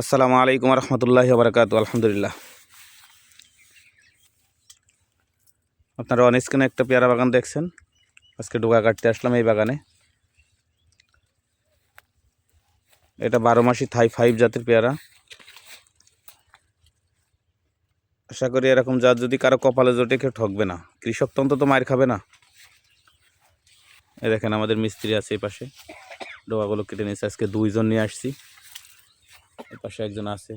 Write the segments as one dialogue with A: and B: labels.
A: আসসালামু আলাইকুম রহমতুল্লাহি ওয়া বারাকাতুহু। আলহামদুলিল্লাহ। আপনারা অন স্ক্রিনে একটা পেয়ারা বাগান দেখছেন। আজকে ডোকা কাটতে আসলাম এই বাগানে। এটা 12 মাসি থাই 5 জাতের পেয়ারা। আশা করি এরকম জাত যদি কারো কপালে জোটে কেউ ঠকবে না, কৃষক তো অন্তত মার খাবে না। এই দেখেন আমাদের মিস্ত্রি আছে এই পাশে, ডোকাগুলো কেটে নিয়েছে। আজকে দুইজন নিয়ে আসছি, এই পাশে একজন আছে,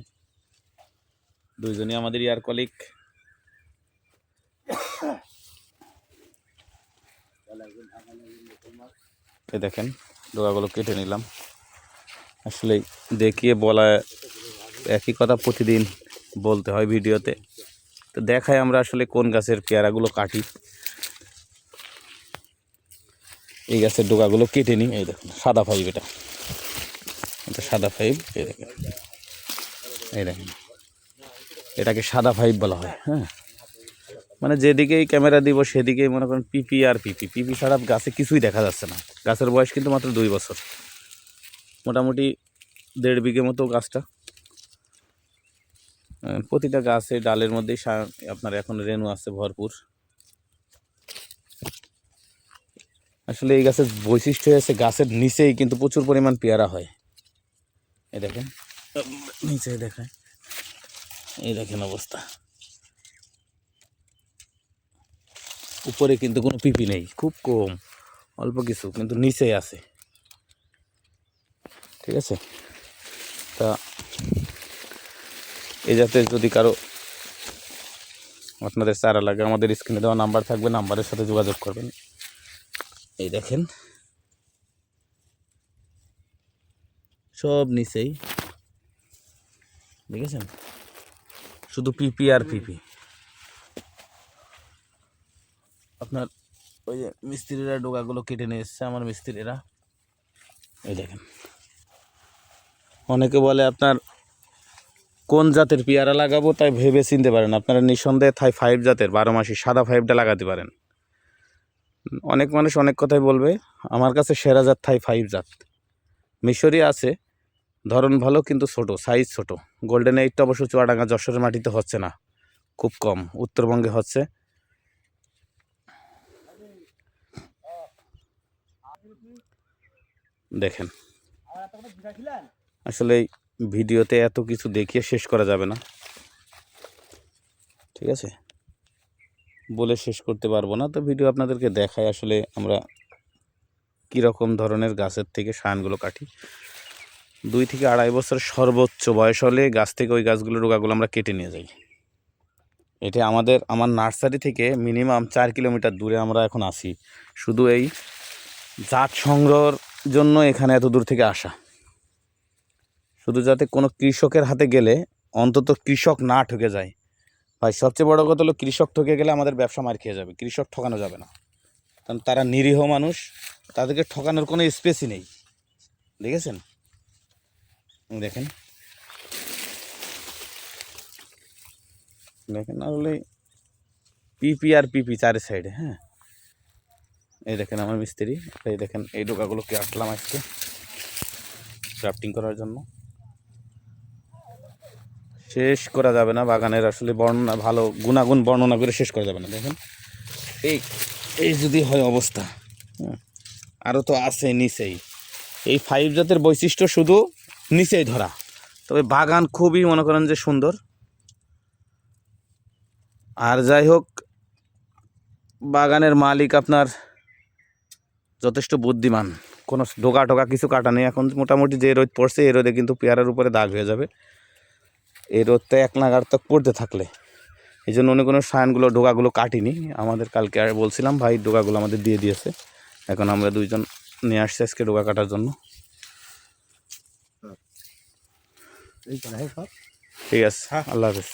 A: দুইজনই আমাদের ইয়ার কলিগ। এই দেখেন ডোকাগুলো কেটে নিলাম। আসলে দেখিয়ে বলা একই কথা প্রতিদিন বলতে হয় ভিডিওতে, তো দেখাই আমরা আসলে কোন গাছের পেয়ারাগুলো কাটি। এই গাছের ডোকাগুলো কেটে নিই। এই দেখুন সাদা 5, এটা সাদা 5। এই দেখেন এটাকে সাদা 5 বলা হয়। হ্যাঁ, মানে যেদিকেই ক্যামেরা দিব সেদিকেই মনে করেন পিপি আর পিপি। পিপি ছাড়া গাছে কিছুই দেখা যাচ্ছে না। গাছের বয়স কিন্তু মাত্র 2 বছর, মোটামুটি 1.5 বিঘে মতো গাছটা। প্রতিটা গাছে ডালের মধ্যেই আপনার এখন রেণু আছে ভরপুর। আসলে এই গাছের বৈশিষ্ট্য হয়েছে গাছের নিচেই কিন্তু প্রচুর পরিমাণ পেয়ারা হয়। এই দেখেন নিচে দেখেন, এই দেখেন অবস্থা। উপরে কিন্তু কোনো পিপি নেই, খুব কম, অল্প কিছু, কিন্তু নিচেই আছে। ঠিক আছে, তা এই জাতের যদি কারো আপনাদের চারা লাগে, আমাদের স্ক্রিনে দেওয়া নাম্বার থাকবে, নাম্বারের সাথে যোগাযোগ করবেন। এই দেখেন সব নিচেই, দেখেছেন, শুধু পিপি আর পিপি। আপনার ওই যে মিস্ত্রিরা ডোকাগুলো কেটে নিয়ে এসছে, আমার মিস্ত্রিরা। এই দেখেন, অনেকে বলে আপনার কোন জাতের পেয়ারা লাগাবো তাই ভেবে চিনতে পারেন। আপনারা নিঃসন্দেহে থাই 5 জাতের 12 মাসি সাদা 5টা লাগাতে পারেন। অনেক মানুষ অনেক কথাই বলবে, আমার কাছে সেরা জাত থাই 5 জাত। মিশরি আছে, ধরন ভালো কিন্তু ছোট, সাইজ ছোট। গোল্ডেন 8টা অবশ্য চুয়াডাঙ্গা যশোরের মাটিতে হচ্ছে না, খুব কম, উত্তরবঙ্গে হচ্ছে। দেখেন আসলে ভিডিওতে এত কিছু দেখিয়ে শেষ করা যাবে না, ঠিক আছে, বলে শেষ করতে পারবো না। তো ভিডিও আপনাদেরকে দেখায় আসলে আমরা কীরকম ধরনের গাছের থেকে শানগুলো কাটি। 2 থেকে 2.5 বছর সর্বোচ্চ বয়স হলে গাছ থেকে ওই গাছগুলো ডোকাগুলো আমরা কেটে নিয়ে যাই। এটা আমার নার্সারি থেকে মিনিমাম 4 কিলোমিটার দূরে আমরা এখন আসি, শুধু এই জাত সংগ্রহের জন্য এখানে এত দূর থেকে আসা। শুধু যাতে কোনো কৃষকের হাতে গেলে অন্তত কৃষক না ঠকে যায়। ভাই সবচেয়ে বড় কথা হলো, কৃষক ঠকে গেলে আমাদের ব্যবসা মার খেয়ে যাবে। কৃষক ঠকানো যাবে না, কারণ তারা নিরীহ মানুষ, তাদেরকে ঠকানোর কোনো স্পেসই নেই। দেখেছেন, দেখেন দেখেন আসলে পিপি আর পিপি চারি সাইডে। হ্যাঁ, এই দেখেন আমার মিস্ত্রি। এই দেখেন এই ডোকাগুলোকে আসলাম আজকে গ্রাফটিং করার জন্য। শেষ করা যাবে না, বাগানের আসলে বর্ণনা ভালো, গুণাগুণ বর্ণনা করে শেষ করা যাবে না। দেখেন এই এই যদি হয় অবস্থা, আরও তো আছে নিচেই। এই 5 জাতের বৈশিষ্ট্য শুধু নিচেই ধরা, তবে বাগান খুবই মনে করেন যে সুন্দর। আর যাই হোক, বাগানের মালিক আপনার যথেষ্ট বুদ্ধিমান, কোনো ডোকা টোকা কিছু কাটা নেই। এখন মোটামুটি যে রোদ পড়ছে, এই রোদে কিন্তু পেয়ারার উপরে দাগ হয়ে যাবে। এই রোদটা 1 নাগার তক পড়তে থাকলে, এই জন্য অনেক কোনো সায়ানগুলো ডোকাগুলো কাটিনি। আমাদের কালকে বলছিলাম, ভাই ডোকাগুলো আমাদের দিয়ে দিয়েছে। এখন আমরা 2জন নিয়ে আসছি আজকে ডোকা কাটার জন্য। ঠিক আছে, আল্লাহ হাফেজ।